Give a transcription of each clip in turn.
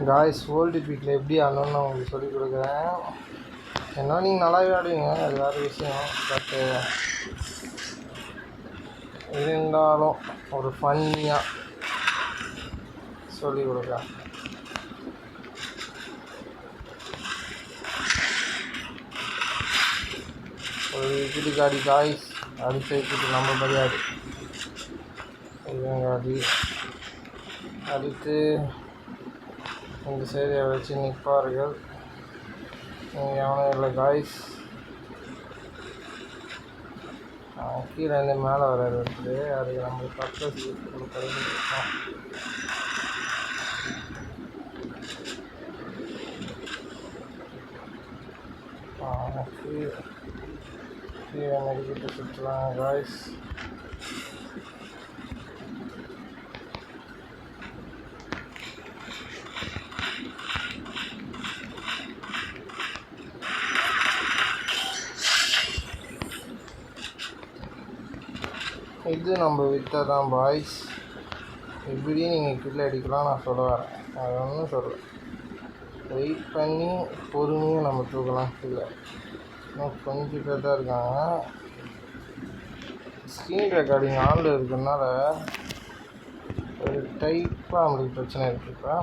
Guys world பீக்கில் எப்படி ஆடணும்னு நான் உங்களுக்கு சொல்லிக் கொடுக்குறேன். ஏன்னா நீங்கள் நல்லாவே ஆடுவீங்க, அது வேறு விஷயம். பட்டு இருந்தாலும் ஒரு ஃபன்னியாக சொல்லிக் கொடுக்குறேன். ஒரு விக்கெட்டு காடி காய்ஸ், அடுத்த விக்கெட்டு நம்ம பரியாடு காடி. அடுத்து இந்த சைடியை வச்சு நிற்பார்கள். இங்கே எவனும் இல்லை காய்ஸ். கீழே இருந்து மேலே வர இருக்குது, அதுக்கு நம்மளுக்கு பர்பஸ் கொடுக்குறது. கீழே மெடிக்கிட்டு சுற்றலாம் காய்ஸ். இது நம்ம விட்டால் தான் பாய்ஸ். இப்படி நீங்கள் கீழே அடிக்கலாம் நான் சொல்ல வரேன், அது ஒன்றும் சொல்கிறேன். வெயிட் பண்ணி பொறுமையாக நம்ம தூக்கலாம் கீழே. இன்னும் கொஞ்சம் பேர் தான் இருக்காங்க. ஸ்க்ரீன் ரெக்கார்டிங் ஆனில் இருக்கிறதுனால ஒரு டைப்பாக நம்மளுக்கு பிரச்சனை இருக்குது. இப்போ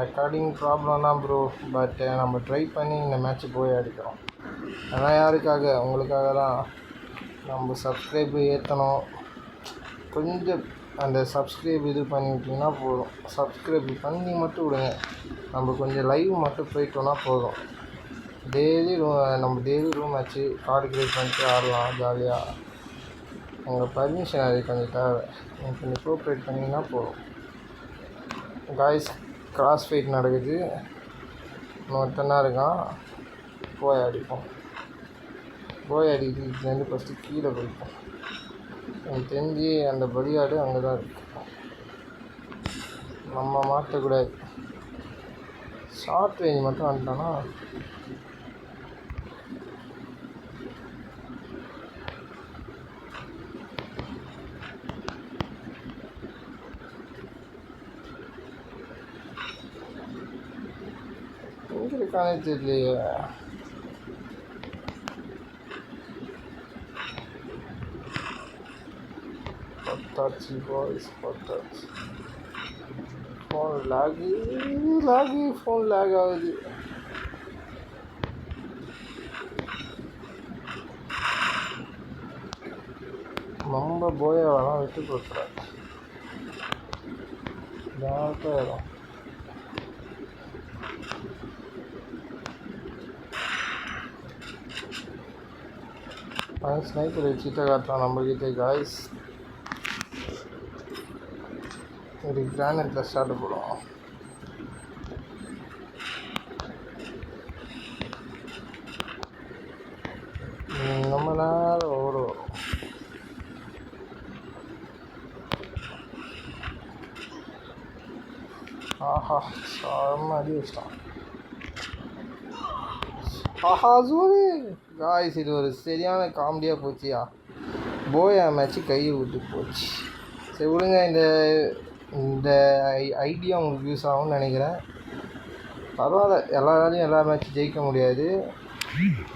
ரெக்கார்டிங் ப்ராப்ளம் தான் ப்ரோ, பட் நம்ம ட்ரை பண்ணி இந்த மேட்ச்சு போய் அடிக்கிறோம். ஆனால் யாருக்காக? உங்களுக்காக தான். நம்ம சப்ஸ்கிரைபு ஏற்றணும். கொஞ்சம் அந்த சப்ஸ்கிரைப் இது பண்ணிவிட்டிங்கன்னா போதும். சப்ஸ்கிரைப் பண்ணி மட்டும் விடுங்க. நம்ம கொஞ்சம் லைவ் மட்டும் போயிட்டோன்னா போதும். நம்ம டெய்லி ரூம் ஆச்சு கார்டு கிரியேட் பண்ணிட்டு ஆடலாம் ஜாலியாக. உங்கள் பர்மிஷன் அது கொஞ்சம் தேவை. நீங்கள் கொஞ்சம் கோஆப்ரேட் பண்ணிங்கன்னா போதும். காய்ஸ், கிராஸ் ஃபைட் நடக்குது. இன்னொருத்தனா இருக்கான், போய் அடிப்போம். போய் அடிக்கிறதுலேருந்து ஃபஸ்ட்டு கீழே போய்ப்போம். எனக்கு தெரிஞ்சு அந்த பலியாடு அங்கே தான் இருக்கு, நம்ம மாற்றக்கூடாது. ஷார்ட் ரேஞ்ச் மட்டும் வந்துட்டோன்னா எங்கே இருக்கானே தெரியலையே. பத்தாச்சு பாய்ஸ், பத்தாச்சு. ஃபோன் லாகி ஃபோன் லேக் ஆகுது. நம்ம போயாவெல்லாம் விட்டு கொடுக்குறாரு யாருக்கும். ஸ்னைப்பர் வச்சுட்டு காட்டுறான் நம்மக்கிட்ட காய்ஸ். ஒரு கிரானைட்டில் ஸ்டார்ட் போடுவோம். ரொம்ப நேரம் ஓடும். ஆஹா, செம்ம அடி வச்சிட்டான். ஆஹா சூரி காய்ஸ், இது ஒரு சரியான காமெடியாக போச்சியா. போயா மேட்ச்சு கையை விட்டு போச்சு. சரி விடுங்க, இந்த ஐடியா உங்களுக்கு யூஸ் ஆகும்னு நினைக்கிறேன். பரவாயில்ல, எல்லாராலையும் எல்லா மேட்ச்சும் ஜெயிக்க முடியாது.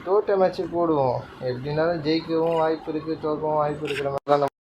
தோட்ட மேட்ச்சு போடுவோம். எப்படின்னாலும் ஜெயிக்கவும் வாய்ப்பு இருக்குது, தோற்கவும் வாய்ப்பு இருக்கிற மாதிரி தான்.